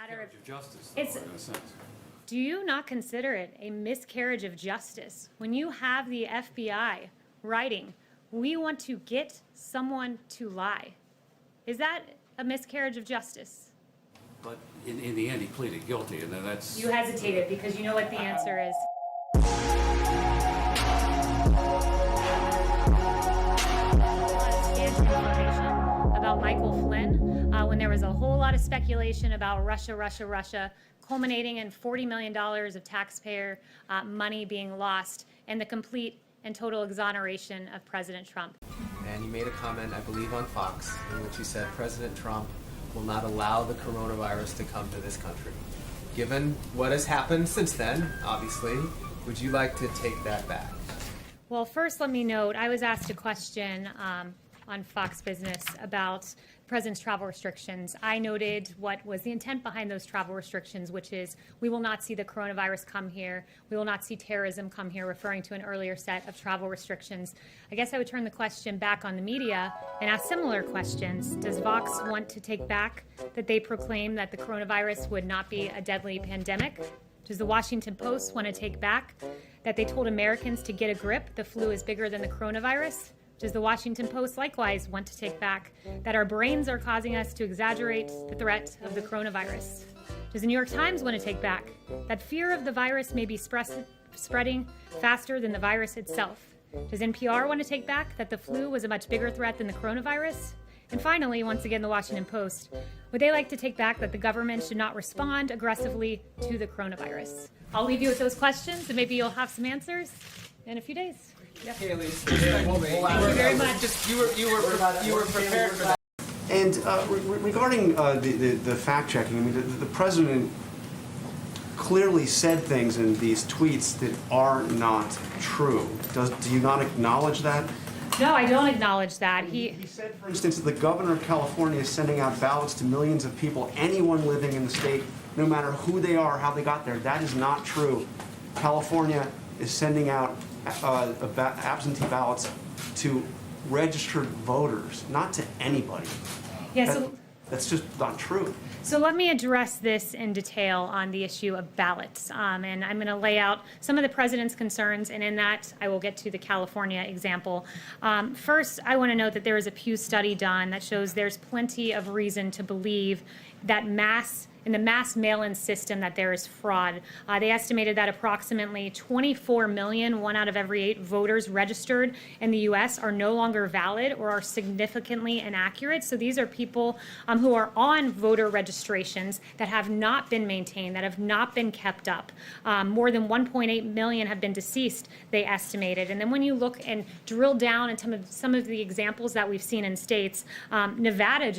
matter of justice, though, it's, in a sense. do you not consider it a miscarriage of justice when you have the FBI writing, we want to get someone to lie? Is that a miscarriage of justice? But in the end, he pleaded guilty, and then that's... You hesitated because you know what the answer is. Information about Michael Flynn when there was a whole lot of speculation about Russia, culminating in $40 million of taxpayer money being lost and the complete and total exoneration of President Trump. And you made a comment, I believe, on Fox, in which you said President Trump will not allow the coronavirus to come to this country. Given what has happened since then, obviously, would you like to take that back? Well, first let me note, I was asked a question on Fox Business about the president's travel restrictions. I noted what was the intent behind those travel restrictions, which is we will not see the coronavirus come here. We will not see terrorism come here, referring to an earlier set of travel restrictions. I guess I would turn the question back on the media and ask similar questions. Does Vox want to take back that they proclaim that the coronavirus would not be a deadly pandemic? Does the Washington Post want to take back that they told Americans to get a grip, the flu is bigger than the coronavirus? Does the Washington Post likewise want to take back that our brains are causing us to exaggerate the threat of the coronavirus? Does the New York Times want to take back that fear of the virus may be spreading faster than the virus itself? Does NPR want to take back that the flu was a much bigger threat than the coronavirus? And finally, once again, the Washington Post, would they like to take back that the government should not respond aggressively to the coronavirus? I'll leave you with those questions, and maybe you'll have some answers in a few days. Yep. Kayleigh, Thank you very much. You were prepared for that. And regarding the fact checking, I mean, the president clearly said things in these tweets that are not true. Do you not acknowledge that? No, I don't acknowledge that. He said, for instance, the governor of California is sending out ballots to millions of people, anyone living in the state, no matter who they are, how they got there. That is not true. California is sending out absentee ballots to registered voters, not to anybody. Yeah, that's just not true. So let me address this in detail on the issue of ballots. And I'm going to lay out some of the president's concerns, and in that I will get to the California example. First, I want to note that there is a Pew study done that shows there's plenty of reason to believe that in the mass mail-in system that there is fraud. They estimated that approximately 24 million, 1 out of every 8 voters registered in the U.S. are no longer valid or are significantly inaccurate. So these are people who are on voter registrations that have not been maintained, that have not been kept up. More than 1.8 million have been deceased, they estimated. And then when you look and drill down into some of the examples that we've seen in states, Nevada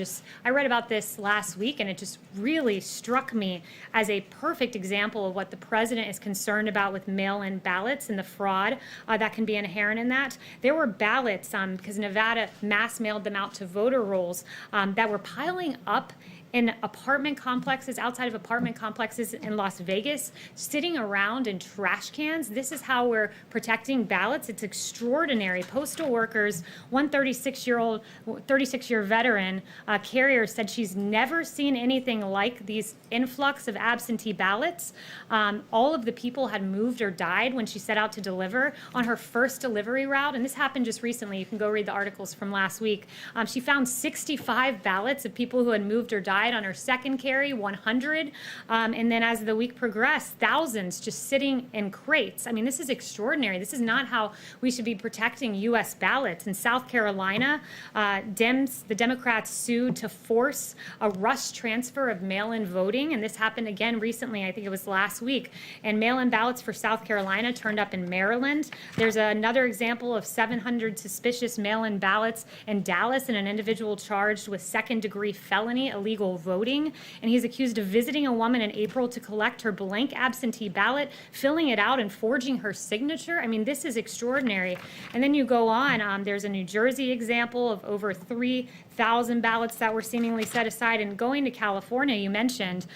I read about this last week, and it just really struck me as a perfect example of what the president is concerned about with mail-in ballots and the fraud that can be inherent in that. There were ballots, because Nevada mass mailed them out to voter rolls, that were piling up in apartment complexes, outside of apartment complexes in Las Vegas, sitting around in trash cans. This is how we're protecting ballots. It's extraordinary. Postal workers, one 36-year veteran carrier said she's never seen anything like these influx of absentee ballots. All of the people had moved or died when she set out to deliver on her first delivery route, and this happened just recently. You can go read the articles from last week. She found 65 ballots of people who had moved or died on her second carry, 100. And then as the week progressed, thousands just sitting in crates. I mean, this is extraordinary. This is not how we should be protecting U.S. ballots. In South Carolina, the Democrats sued to force a rush transfer of mail-in voting. And this happened again recently. I think it was last week. And mail-in ballots for South Carolina turned up in Maryland. There's another example of 700 suspicious mail-in ballots in Dallas, and an individual charged with second-degree felony illegal voting, and he's accused of visiting a woman in April to collect her blank absentee ballot, filling it out and forging her signature. I mean, this is extraordinary. And then you go on, there's a New Jersey example of over 1,000 ballots that were seemingly set aside. And going to California, you mentioned,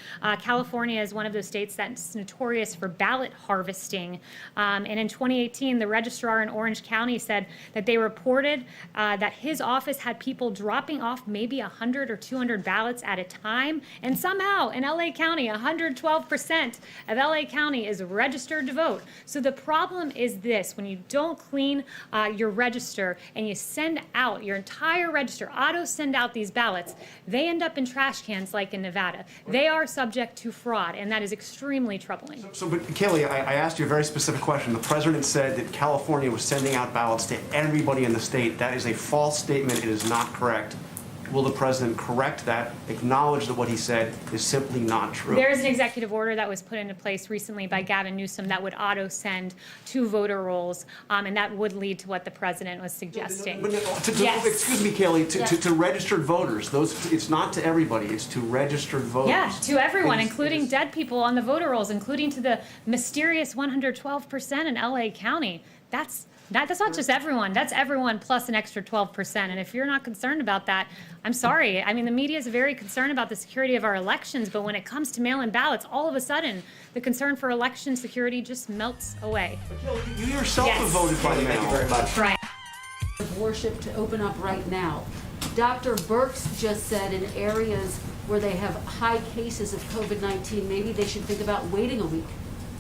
California is one of those states that's notorious for ballot harvesting. And in 2018, the registrar in Orange County said that they reported that his office had people dropping off maybe 100 or 200 ballots at a time. And somehow in LA County, 112% of LA County is registered to vote. So the problem is this: when you don't clean your register and you send out your entire register, auto send out these ballots, they end up in trash cans like in Nevada. They are subject to fraud, and that is extremely troubling. But Kayleigh, I asked you a very specific question. The president said that California was sending out ballots to everybody in the state. That is a false statement. It is not correct. Will the president correct that, acknowledge that what he said is simply not true? There is an executive order that was put into place recently by Gavin Newsom that would auto-send to voter rolls, and that would lead to what the president was suggesting. Yes. Excuse me, Kayleigh, to registered voters, it's not to everybody, it's to registered voters. Yeah, to everyone, including dead people on the voter rolls, including to the mysterious 112% in LA County. That's not just everyone. That's everyone plus an extra 12%. And if you're not concerned about that, I'm sorry. I mean, the media is very concerned about the security of our elections, but when it comes to mail-in ballots, all of a sudden, the concern for election security just melts away. You yourself have voted by mail. Thank you very much. Right. Of worship to open up right now. Dr. Birx just said in areas where they have high cases of COVID-19, maybe they should think about waiting a week.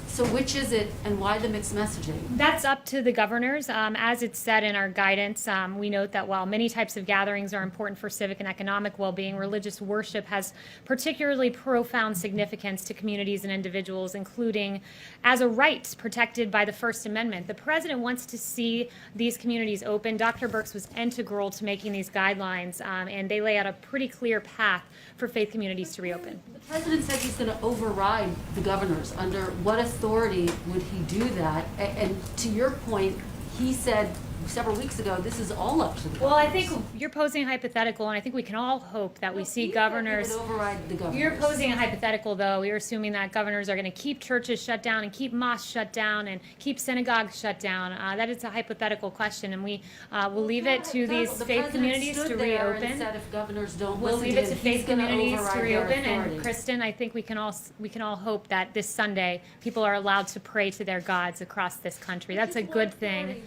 So which is it, and why the mixed messaging? That's up to the governors. As it's said in our guidance, we note that while many types of gatherings are important for civic and economic well-being, religious worship has particularly profound significance to communities and individuals, including as a right protected by the First Amendment. The president wants to see these communities open. Dr. Birx was integral to making these guidelines, and they lay out a pretty clear path for faith communities to reopen. The president said he's going to override the governors. Under what authority would he do that? And to your point, he said several weeks ago, this is all up to the governors. Well, I think you're posing a hypothetical, and I think we can all hope that we see governors. He would override the governors. You're posing a hypothetical, though. You're assuming that governors are going to keep churches shut down and keep mosques shut down and keep synagogues shut down. That is a hypothetical question, and we will leave it to these faith communities to reopen. Said if governors don't We'll listen leave to it to him, faith he's gonna communities to override their reopen. And authority. Kristen, I think we can all hope that this Sunday people are allowed to pray to their gods across this country. That's a good thing.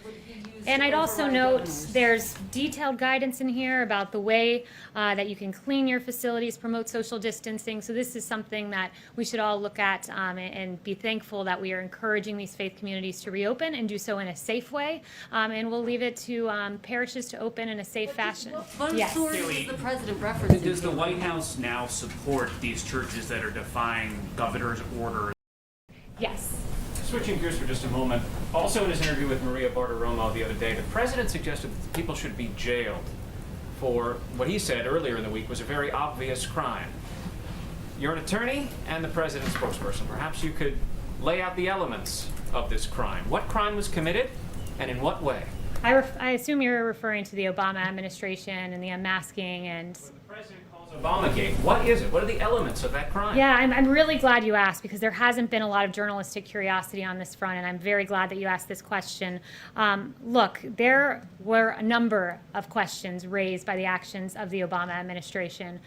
And I'd also note there's detailed guidance in here about the way that you can clean your facilities, promote social distancing. So this is something that we should all look at and be thankful that we are encouraging these faith communities to reopen and do so in a safe way. And we'll leave it to parishes to open in a safe fashion. What Yes. source is the president referencing? Does the White House now support these churches that are defying governor's orders? Yes. Switching gears for just a moment, also in his interview with Maria Bartiromo the other day, the president suggested that people should be jailed for what he said earlier in the week was a very obvious crime. You're an attorney and the president's spokesperson. Perhaps you could lay out the elements of this crime. What crime was committed and in what way? I assume you're referring to the Obama administration and the unmasking and... The president calls Obamagate. What is it? What are the elements of that crime? Yeah, I'm really glad you asked, because there hasn't been a lot of journalistic curiosity on this front, and I'm very glad that you asked this question. Look, there were a number of questions raised by the actions of the Obama administration.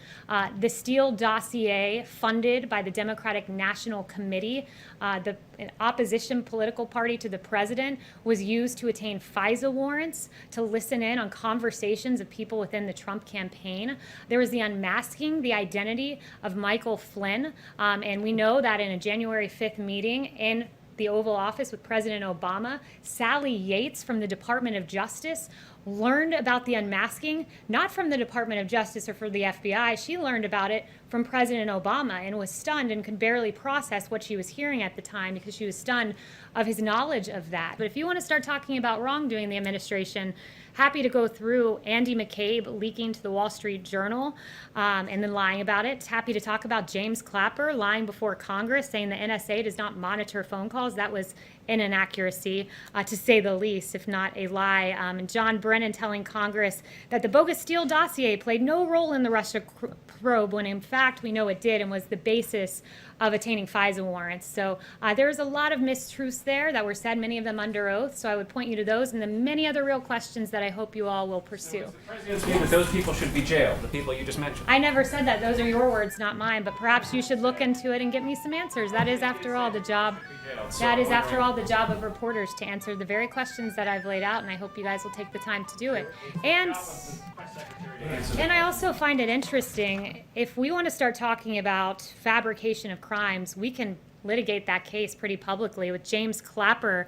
The Steele dossier, funded by the Democratic National Committee, the opposition political party to the president, was used to attain FISA warrants to listen in on conversations of people within the Trump campaign. There was the unmasking the identity of Michael Flynn, and we know that in a January 5th meeting in the Oval Office with President Obama, Sally Yates from the Department of Justice learned about the unmasking, not from the Department of Justice or from the FBI. She learned about it from President Obama and was stunned and could barely process what she was hearing at the time because she was stunned of his knowledge of that. But if you want to start talking about wrongdoing in the administration, happy to go through Andy McCabe leaking to the Wall Street Journal and then lying about it. Happy to talk about James Clapper lying before Congress, saying the NSA does not monitor phone calls. That was an inaccuracy, to say the least, if not a lie. And John Brennan Brennan telling Congress that the bogus Steele dossier played no role in the Russia probe, when in fact we know it did and was the basis of attaining FISA warrants. So there's a lot of mistruths there that were said, many of them under oath. So I would point you to those and the many other real questions that I hope you all will pursue. So the president's view that those people should be jailed, the people you just mentioned. I never said that. Those are your words, not mine. But perhaps you should look into it and get me some answers. That is, after all, the job. That is, after all, the job of reporters, to answer the very questions that I've laid out. And I hope you guys will take the time to do it. And I also find it interesting, if we want to start talking about fabrication of crimes, we can litigate that case pretty publicly with James Clapper,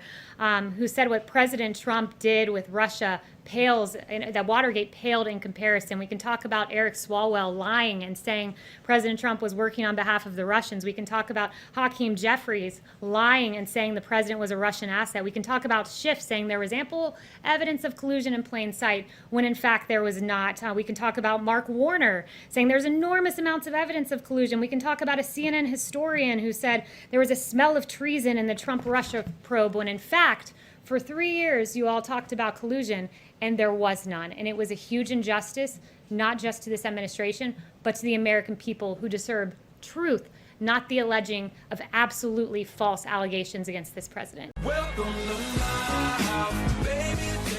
who said what President Trump did with Russia pales, that Watergate paled in comparison. We can talk about Eric Swalwell lying and saying President Trump was working on behalf of the Russians. We can talk about Hakeem Jeffries lying and saying the president was a Russian asset. We can talk about Schiff saying there was ample evidence of collusion in plain sight when in fact there was not. We can talk about Mark Warner saying there's enormous amounts of evidence of collusion. We can talk about a CNN historian who said there was a smell of treason in the Trump-Russia probe when in fact for 3 years you all talked about collusion and there was none. And it was a huge injustice, not just to this administration, but to the American people who deserve truth, not the alleging of absolutely false allegations against this president. Welcome to my house, baby.